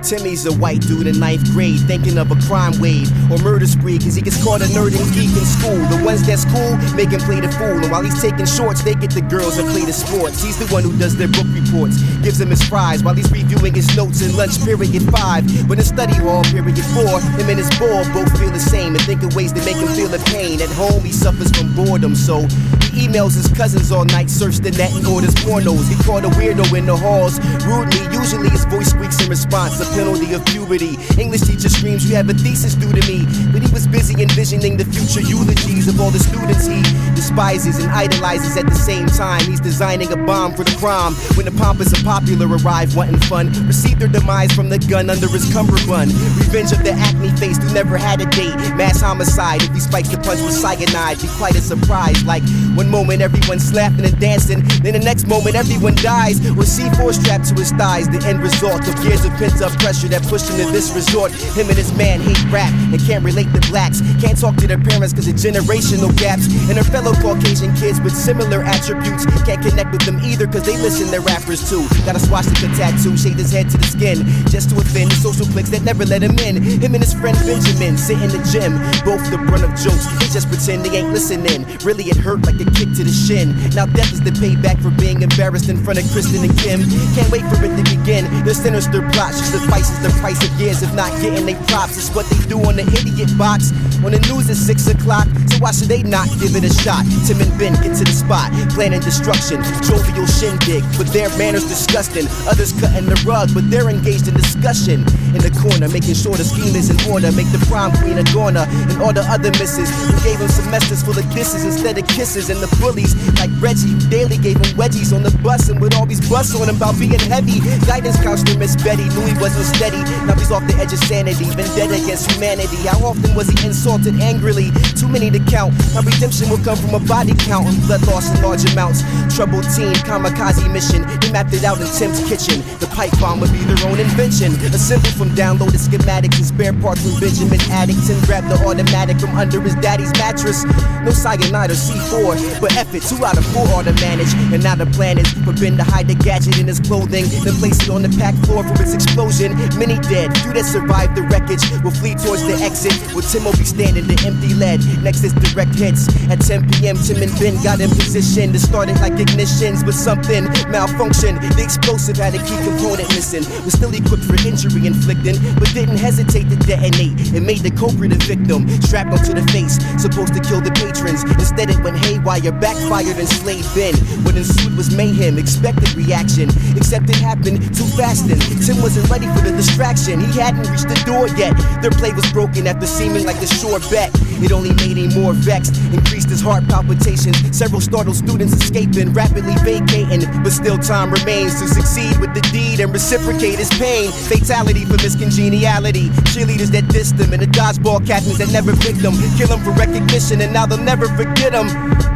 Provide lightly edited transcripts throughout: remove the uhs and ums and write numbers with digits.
Timmy's a white dude in 9th grade, thinking of a crime wave or murder spree, cause he gets caught a nerd and geek in school. The ones that's cool make him play the fool, and while he's taking shorts, they get the girls and play the sports. He's the one who does their book reports, gives him his prize while he's reviewing his notes in lunch period 5. But in study hall period 4, him and his ball both feel the same and think of ways to make him feel the pain. At home he suffers from boredom, so he emails his cousins all night, search the net and orders pornos. He caught a weirdo in the halls rudely, usually his voice squeaks in response, a penalty of puberty. English teacher screams, you have a thesis due to me, but he was busy envisioning the future eulogies of all the students he despises and idolizes at the same time. He's designing a bomb for the crime when the pompous and popular arrive wanting fun, receive their demise from the gun under his cummerbund. Revenge of the acne face who never had a date, mass homicide if he spikes the punch with cyanide. Be quite a surprise, like one moment everyone's laughing and dancing, then the next moment everyone dies with C4 strapped to his thighs. The end result of years of pent up pressure that pushed him to this resort. Him and his man hate rap and can't relate to blacks, can't talk to their parents cause of generational gaps, and their fellow Caucasian kids with similar attributes can't connect with them either cause they listen to rappers too. Got a swastika tattoo, shaved his head to the skin just to offend the social cliques that never let him in. Him and his friend Benjamin sit in the gym, both the brunt of jokes, they just pretend they ain't listening. Really it hurt like a kick to the shin. Now death is the payback for being embarrassed in front of Kristen and Kim. Can't wait for it to begin. Their sinister plots just suffices the price of years of not getting they props. It's what they do on the idiot box on the news at 6 o'clock, so why should they not give it a shot? Tim and Ben get to the spot, planning destruction, jovial shindig, but their manners disgusting. Others cutting the rug, but they're engaged in discussion. In the corner, making sure the scheme is in order, make the prom queen a goner, and all the other misses who gave him semesters full of disses instead of kisses. And the bullies like Reggie, who daily gave him wedgies on the bus and would always bust on him about being heavy. Guidance counselor Miss Betty knew he wasn't steady, now he's off the edge of sanity, vendetta against humanity. How often was he insulted angrily? Too many to count. Now redemption will come from a body count and blood loss in large amounts. Troubled teen, kamikaze mission, they mapped it out in Tim's kitchen. The pipe bomb would be their own invention, assembled from downloaded schematics and spare parts from Benjamin addicts, and grabbed the automatic from under his daddy's mattress. No cyanide or C4, but F it, 2 out of 4 ought to manage. And now the plan is for Ben to hide the gadget in his clothing, then place it on the packed floor for its explosion. Many dead, few that survived the wreckage will flee towards the exit, where Tim will be standing the empty lead. Next is direct hits. At 10 p.m. Tim and Ben got in position to start it like ignitions, but something malfunctioned. The explosive had a key component missing, was still equipped for injury inflicting, but didn't hesitate to detonate. It made the culprit a victim, strapped onto the face, supposed to kill the patrons. Instead it went haywire, backfired and slayed Ben. What ensued was mayhem, expected reaction, except it happened too fast and Tim wasn't ready for the distraction. He hadn't reached the door yet. Their play was broken after seeming like the sure bet. It only made him more vexed, increased his heart palpitations. Several startled students escaping, rapidly vacating, but still time remains to succeed with the deed and reciprocate his pain. Fatality for miscongeniality, cheerleaders that dissed him, and the dodgeball captains that never picked him. Kill him for recognition and now they'll never forget him.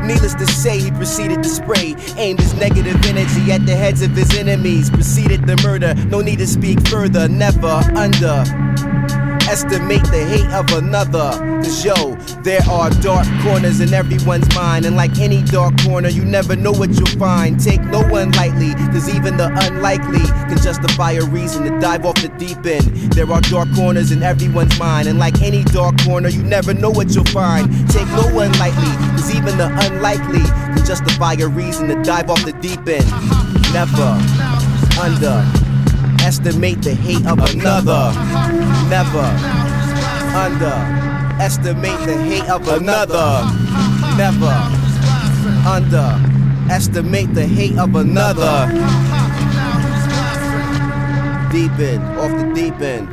Needless to say, he proceeded to spray, aimed his negative energy at the heads of his enemies, proceeded to murder. No need to speak further, never underestimate the hate of another. Cause yo, there are dark corners in everyone's mind, and like any dark corner, you never know what you'll find. Take no one lightly, cause even the unlikely can justify a reason to dive off the deep end. There are dark corners in everyone's mind, and like any dark corner, you never know what you'll find. Take no one lightly, cause even the unlikely can justify a reason to dive off the deep end. Never underestimate the hate of another. Never underestimate the hate of another. Never underestimate the hate of another. Deep end, off the deep end.